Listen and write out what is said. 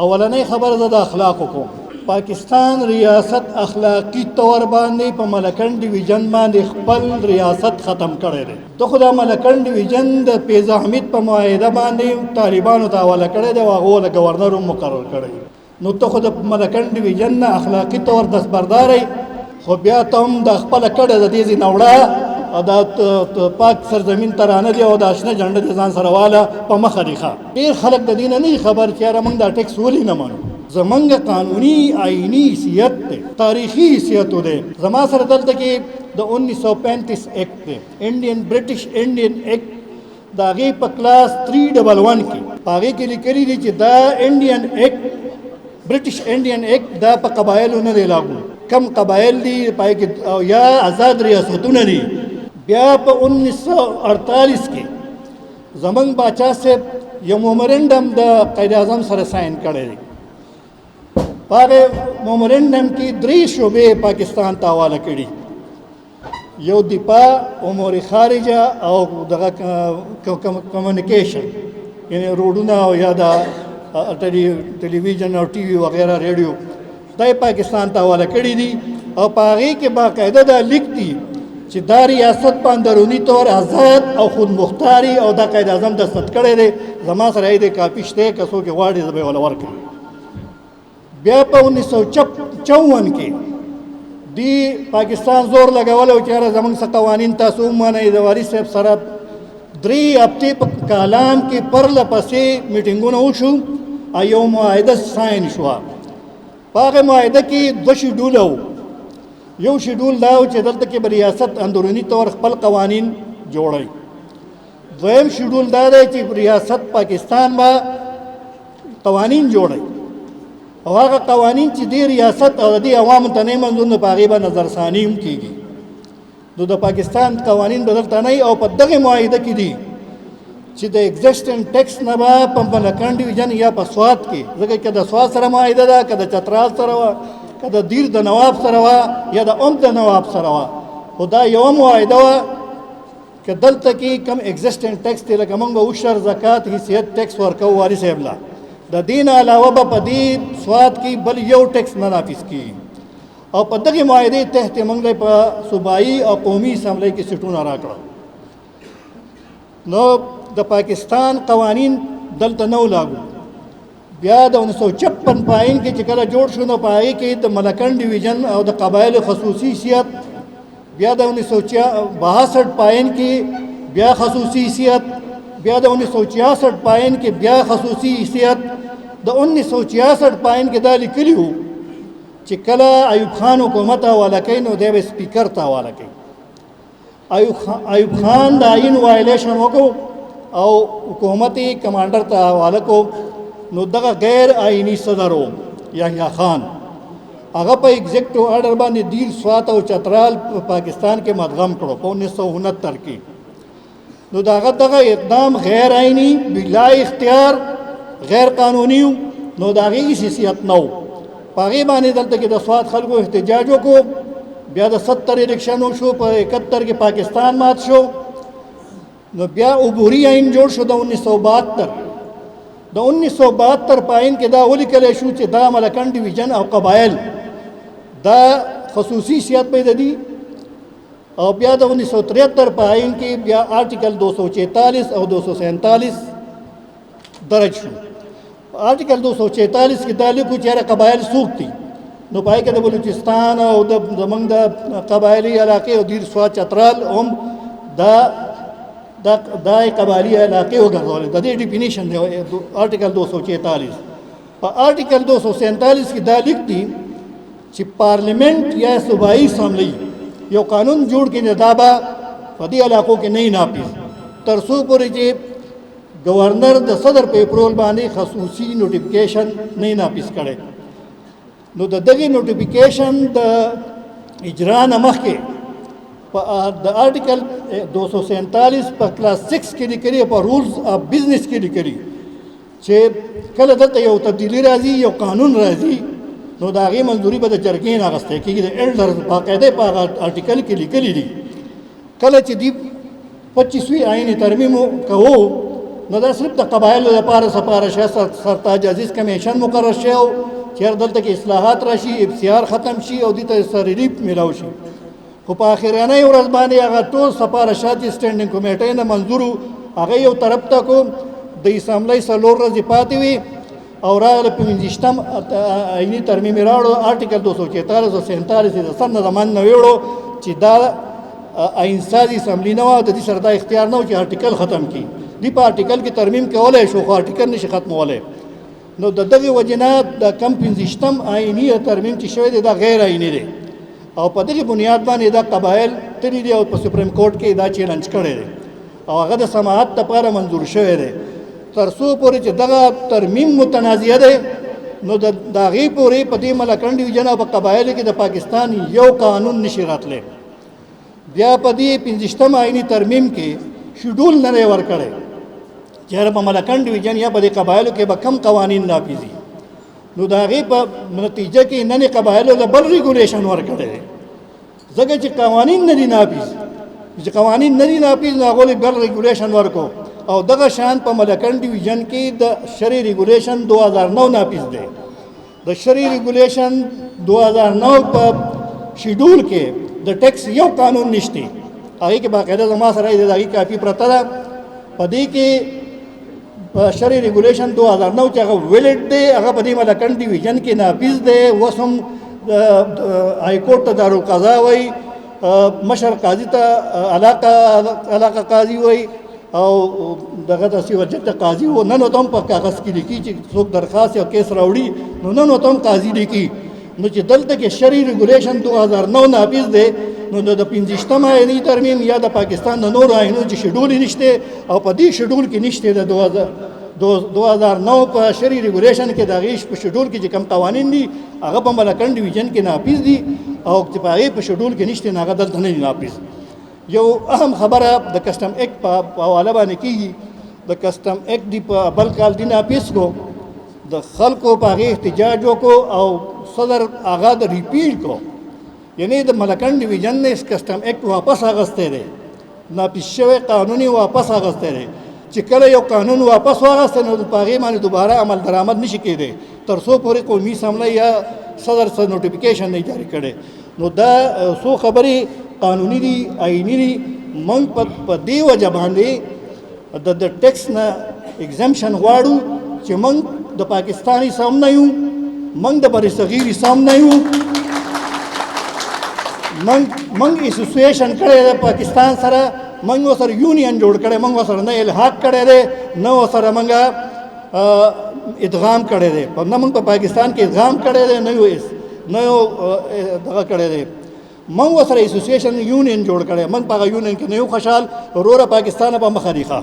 اولنۍ خبره زه د اخلاقو کوم. پاکستان ریاست اخلاقی طور باندې په ملکن ډیویژن باندې خپل ریاست ختم کړی دی. ته خو دا ملکن ډیویژن د فیض احمد په معاهده باندې طالبانو ته حواله کړی دی او هغه له ګورنر هم مقرر کړی. نو ته خو د ملکن ډیویژن نه اخلاقی طور دستبردار یې، خو بیا ته هم د خپله کډه د دې ځای نه وړه او دا پاک سرزمین ترانه دی او دا شنه جنډه د ځان سره واله په مخه دی. ډېر خلک د دې نه نه خبر چې یاره موږ دا ټیکس ولې نه منو. زمونږ قانوني آئینی حیثیت دی، تاریخي حیثیت دی. زما سره دلته کې د 1935 ایکټ دی، انډین برټش انډین ایکټ، د هغې په کلاس 311 کې په هغې کې لیکلي دي چې دا انډین ایکټ برټش انډین ایکټ دا په قبایلو نه دی لاګو. کم قبایل دي پای کې یا آزاد ریاستونه دي. بیا په 1948 کې زمونږ باچا صاحب یو مومرنډم د قائد اعظم سره ساین کړی دی. په هغې مومرنډم کې 3 شعبې پاکستان ته حواله کړي، یو دفاع، امور خارجه او دغه کمیونیکیشن، یعنی روډونه او یا د ټلویزیون او ټي وي وغیره ریډیو، دا پاکستان ته حواله کړي دي. او په هغې کې باقاعده دا لیک دي چې دا ریاست په اندروني طور آزاد او خود مختاري او دا قائد اعظم دستخط کړی دی. زما سره یې د کاپي شته، که څوک یې غواړي زه به یې وله ورکړم. بیا په 1954 کې دی پاکستان زور لګولی چې یاره زموږ څه قوانین تاسو ومنئ. د وارث صاحب سره 3 هفتې په کالام کې پرله پسې میټینګونه وشو او یو معاهده ساین شوه. په هغه معاهده کې 2 شیډول وو. یو شیډول دا و چې دلته کې به ریاست اندروني طور خپل قوانین جوړوي. دویم شیډول دا دی چې ریاست پاکستان به قوانین جوړوي او هغه قوانین چې دې ریاست او دې عوامو ته نه منظور نه، په هغې به نظرثاني هم کېږي. نو د پاکستان قوانین به دلته نه او په دغې معاهده کې دي چې د ایگزسټنټ ټیکس نه به په ملکن ډیویژن یا په سوات کې، ځکه که د سوات سره معاهده ده، که د چترال سره وه، که د دیر د نواب سره وه یا د ام د نواب سره وه، خو دا یوه معاهده وه که دلته کې کم ایگزسټنټ ټیکس دی، لکه موږ به عشر، زکات، حیثیت ټیکس ورکوو والي صاحب له، د دې نه علاوه به په دې سوات کې بل یو ټیکس نه نافظ کېږي. او په دغې معاهدې تحت موږ له په صوبایي او قومي اسمبلۍ کې سیټونه راکړل. نو د پاکستان قوانین دلته نه لاګو. بیا د 1956 په آئین کې چې کله جوړ شو نو په هغې کې د ملکن ډیویژن او د قبایلو خصوصي حیثیت، بیا د 1962 په آئین کې بیا خصوصي حیثیت، بیا د 1966 په آئین کې بیا خصوصي حیثیت. د 1966 په آئین کې دا لیکلي وو چې کله ایوب خان حکومت حواله کوي نو دی به سپیکر ته حواله کوي. ایوب خان د آئین وایلیشن وکړو او حکومت کمانډر ته حواله کو. نو دغه غیر آئینی صدر و یحیی خان، هغه په ایگزیکټیو آرډر باندې دیر، سوات او چترال په پاکستان کې مدغم کړو په 1969 کې. نو دغه اقدام غیر آئینی، بلا اختیار، غیر قانوني و. نو د هغې هېڅ حیثیت نه و. په هغې باندې دلته کې د سوات خلکو احتجاج وکړو. بیا د 70 الیکشن وشو، په 71 کې پاکستان مات شو. نو بیا عبوري آئین جوړ شو د 1972. د 1972 په آئین کې دا ولیکلی شو چې دا ملکن ډیویژن او قبایل دا خصوصي حیثیت به د دي. او بیا د 1973 په آئین کې بیا آرټیکل 246 او 247 درج شو. آرټیکل 246 کې دا لیکو چې یاره قبایل څوک دي. نو په هغې کې د بلوچستان او زموږ د قبایلي علاقې او دیر، سوات، چترال هم دا قبایلي علاقې وګرځولې. د دې ډیفینیشن دی آرټیکل 246. په آرټیکل 247 کې دا لیک دي چې پارلیمنٹ یا صوبایي اسمبلی یو قانون جوړ کړي، دا به په دې علاقو کې نه نافذ تر څو پورې چې گورنر د صدر په اپروول باندې خصوصي نوټیفیکیشن نه نافذ کړي. نو د دغې نوټیفیکیشن د اجرا نه مخکې د آرټیکل 247 په کلاس 6 کې لیکلي، په رولز اف بزنس کې لیکلي چې کله دلته یو تبدیلي راځي، یو قانون راځي، نو د هغې منظوري به د جرګې نه اخیستی کېږي. د ایلډرز باقاعده په هغه آرټیکل کې لیکلي دي. کله چې دوی 25وي آئین ترمیم کوو نو دا صرف د قبایلو لپاره سپارښت سرتاج عزیز کمیشن مقرر شوی و چې دلته کې اصلاحات راشي، ابتیار ختم شي او دې ته سرریلیف میلاو شي. خو په اخرنۍ ورځ باندې هغه ټول سپارښت چې سټینډینګ کمیټۍ نه منظور وو هغه یو طرف ته کو، د اسمبلی 4 ورځې پاتې وي او راغله 25م آئیني ترمیم یې راوړو، آرټیکل 244 او 47 د سر نه د منځ نه ویوړو چې دا آئین سازي اسمبلی نه وه، د دې سره دا اختیار نه و چې آرټیکل ختم کړي. دوی په آرټیکل کې ترمیم کولی شو خو آرټیکل نشي ختمولی. نو د دغې وجې نه د کم 25م آئیني ترمیم چې شوی دی دا غیر آئیني دی او په دغې بنیاد باندې دا قبایل تلي دي او په سپریم کورټ کې دا چیلنج کړی دی او هغه د سماعت لپاره منظور شوی دی. تر څو پورې چې دغه ترمیم متنازعه دی نو د هغې پورې په دې ملکنډ ډویژن او په قبایلو کې د پاکستان یو قانون نشي راتلی. بیا په دې 25م آئیني ترمیم کې شیډول نه دی ورکړی چې په ملکنډ ډویژن یا په دې قبایلو کې به کم قوانین نافظي. نو د هغې په نتیجه کې نن قبایلو له بل ریګولیشن ورکړی دی ځکه چې قوانین نه دي نافظ. چې قوانین نه دي نافظ نو هغوی بل ریګولیشن ورکو او دغه شان په ملکنډ ډویژن کې د شرعي ریګولیشن 2009 نافظ دی. د شرعي ریګولیشن 2009 په شیډول کې د ټیکس یو قانون نشته، هغې کې باقاعده زما سره د هغې کاپي پرته ده. په دې کې په شرعي ریګولیشن 2009 چې هغه ویلډ دی هغه په دې ملکنډ ډویژن کې نافظ دی. اوس هم های کورټ ته دارالقضا وایي، مشر قاضي ته علاقه قاضي وایي او دغه ته سیور جج ته قاضي و. نن ورته هم په کاغذ کې لیکي چې څوک درخواست یا کیس راوړي نو نن ورته هم قاضي لیکي. نو چې دلته کې شرعي ریګولیشن 2009 نافظ دی نو د 25م آئیني ترمیم یا د پاکستان د نورو آئینو چې شیډول یې نشته او په دې شیډول کې نشته د 2009 په شرعي ریګولیشن کې د هغې په شیډول کې چې کوم قوانین دي هغه په ملکنډ ډویژن کې نافظ دي او چې په هغې په شیډول کې نشته نو هغه دلته نه دي نافظ. یو اهم خبره د کسټم ایکټ په حواله باندې کېږي. د کسټم ایکټ دی په بل کال دی نافظ کو، د خلکو په هغې احتجاج وکړو او صدر هغه د ریپیل کو، یعنی د ملکنډ ډویژن نه کسټم ایکټ واپس اخیستی دی، نافظ شوی قانون یې واپس اخیستی دی. چې کله یو قانون واپس واخیستی نو په هغې باندې دوباره عمل درآمد نشي کېدی تر څو پورې قومي اسمبلی یا صدر څه نوټیفیکیشن نه جاري کړی. نو دا څو خبرې قانوني دي، آئیني دي. موږ په دې وجه باندې د ټیکس نه ایگزمشن غواړو چې موږ د پاکستان حصه هم نه یو، موږ د بر صغیر حصه هم نه یو. موږ اسوسییشن کړی دی پاکستان سره، موږ ورسره یونین جوړ کړی، موږ ورسره نه الحاق کړی دی نه ورسره موږ ادغام کړی دی. نه موږ په پاکستان کې ادغام کړی دی نه یو دغه کړی دی. موږ ورسره اسوسییشن یونین جوړ کړی، موږ په هغه یونین کې نه یو خوشحال. وروره پاکستان په مخه دی ښه